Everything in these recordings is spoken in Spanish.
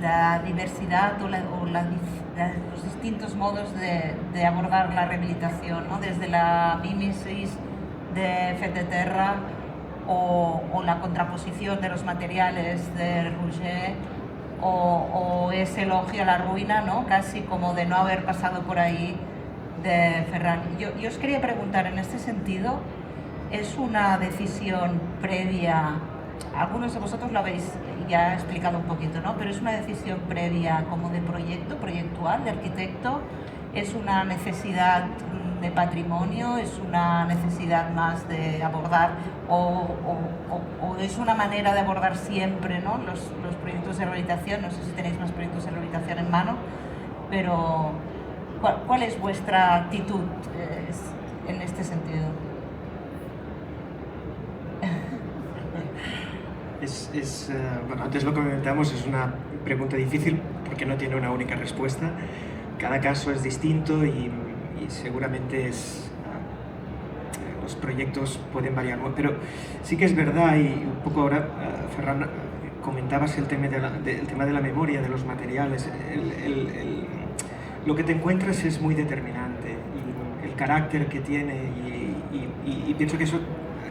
la diversidad o los distintos modos de abordar la rehabilitación, ¿no? Desde la mímesis de Feteterra o la contraposición de los materiales de Rouget o ese elogio a la ruina, ¿no? Casi como de no haber pasado por ahí, de Ferran. Yo os quería preguntar, en este sentido, ¿es una decisión previa? Algunos de vosotros lo habéis ya explicado un poquito, ¿no? Pero es una decisión previa como de proyectual, de arquitecto. ¿Es una necesidad de patrimonio? ¿Es una necesidad más de abordar? ¿O es una manera de abordar siempre, ¿no? los proyectos de rehabilitación? No sé si tenéis más proyectos de rehabilitación en mano, pero ¿cuál es vuestra actitud en este sentido? Bueno, antes lo comentamos, es una pregunta difícil porque no tiene una única respuesta. Cada caso es distinto y seguramente los proyectos pueden variar, pero sí que es verdad, y un poco ahora, Ferran, comentabas el tema de la memoria, de los materiales. Lo que te encuentras es muy determinante, y el carácter que tiene, y pienso que eso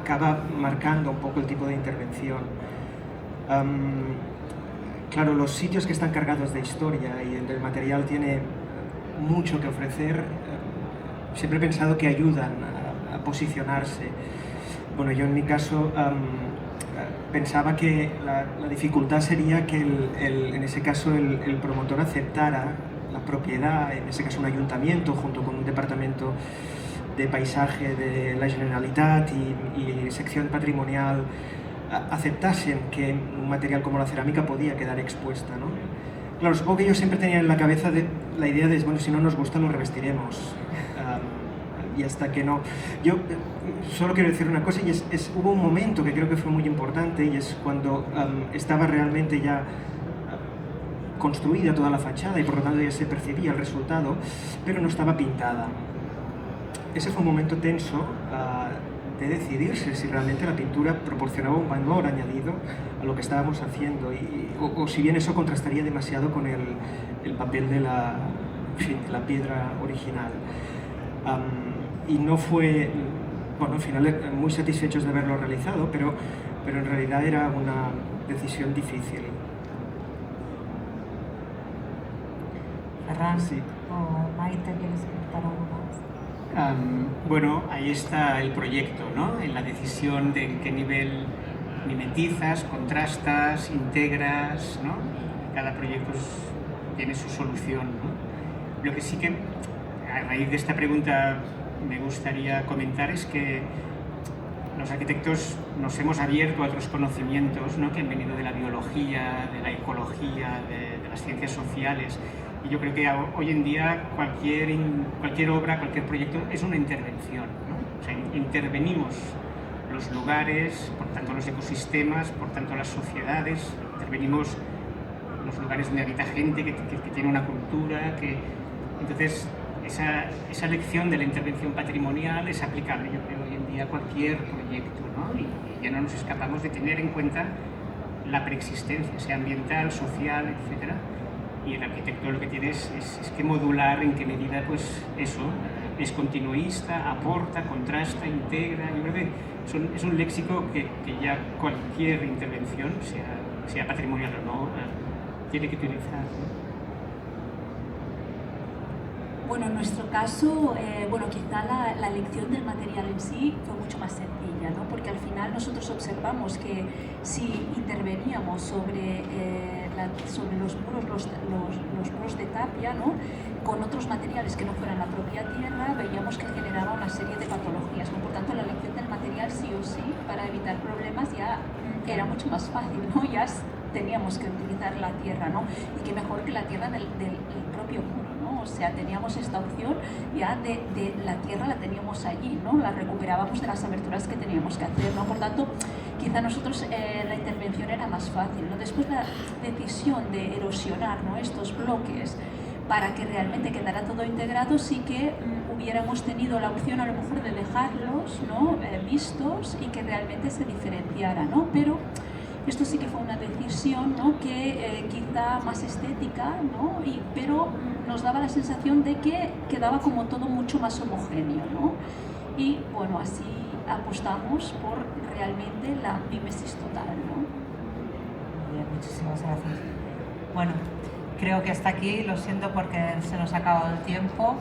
acaba marcando un poco el tipo de intervención. Claro, los sitios que están cargados de historia y el material tiene mucho que ofrecer, siempre he pensado que ayudan a posicionarse. Bueno, yo en mi caso pensaba que la dificultad sería que en ese caso el promotor aceptara la propiedad, en ese caso un ayuntamiento junto con un departamento de paisaje de la Generalitat y sección patrimonial, aceptasen que un material como la cerámica podía quedar expuesta, ¿no? Claro, supongo que ellos siempre tenían en la cabeza la idea de, bueno, si no nos gusta lo revestiremos. Y hasta que no... Yo solo quiero decir una cosa, y hubo un momento que creo que fue muy importante, y es cuando estaba realmente ya construida toda la fachada y por lo tanto ya se percibía el resultado, pero no estaba pintada. Ese fue un momento tenso de decidirse si realmente la pintura proporcionaba un valor añadido a lo que estábamos haciendo, o si bien eso contrastaría demasiado con el papel de la piedra original. Y no fue, bueno, al final muy satisfechos de haberlo realizado, pero en realidad era una decisión difícil. Ferran, sí. o Maite, ¿quieres comentar algo más? Bueno, ahí está el proyecto, ¿no? En la decisión de en qué nivel mimetizas, contrastas, integras, ¿no? Cada proyecto tiene su solución, ¿no? Lo que sí que, a raíz de esta pregunta, me gustaría comentar es que los arquitectos nos hemos abierto a otros conocimientos, ¿no? Que han venido de la biología, de la ecología, de las ciencias sociales. Y yo creo que hoy en día cualquier obra, cualquier proyecto es una intervención, ¿no? O sea, intervenimos los lugares, por tanto los ecosistemas, por tanto las sociedades, intervenimos los lugares donde habita gente que tiene una cultura, entonces esa lección de la intervención patrimonial es aplicable, yo creo, hoy en día a cualquier proyecto, ¿no? Y ya no nos escapamos de tener en cuenta la preexistencia, sea ambiental, social, etcétera. Y el arquitecto lo que tiene es que modular en qué medida, pues eso, es continuista, aporta, contrasta, integra. Yo creo que es un léxico que ya cualquier intervención, sea patrimonial o no, tiene que utilizar, ¿no? Bueno, en nuestro caso, quizá la elección del material en sí fue mucho más sencilla, ¿no? Porque al final nosotros observamos que si interveníamos sobre los muros de tapia, ¿no? Con otros materiales que no fueran la propia tierra, veíamos que generaba una serie de patologías, ¿no? Por tanto, la elección del material sí o sí, para evitar problemas, ya era mucho más fácil, ¿no? Ya teníamos que utilizar la tierra, ¿no? Y qué mejor que la tierra del propio muro, ¿no? O sea, teníamos esta opción ya de la tierra, la teníamos allí, ¿no? La recuperábamos de las aberturas que teníamos que hacer, ¿no? Por tanto, quizá nosotros la intervención era más fácil, ¿no? Después la decisión de erosionar, ¿no? Estos bloques para que realmente quedara todo integrado, sí que hubiéramos tenido la opción a lo mejor de dejarlos, ¿no? Vistos y que realmente se diferenciara, ¿no? Pero Esto sí que fue una decisión, ¿no? Que quizá más estética, ¿no? Pero nos daba la sensación de que quedaba como todo mucho más homogéneo, ¿no? Y bueno, así apostamos por realmente la mimesis total, ¿no? Bien, muchísimas gracias. Bueno, creo que hasta aquí, lo siento porque se nos ha acabado el tiempo.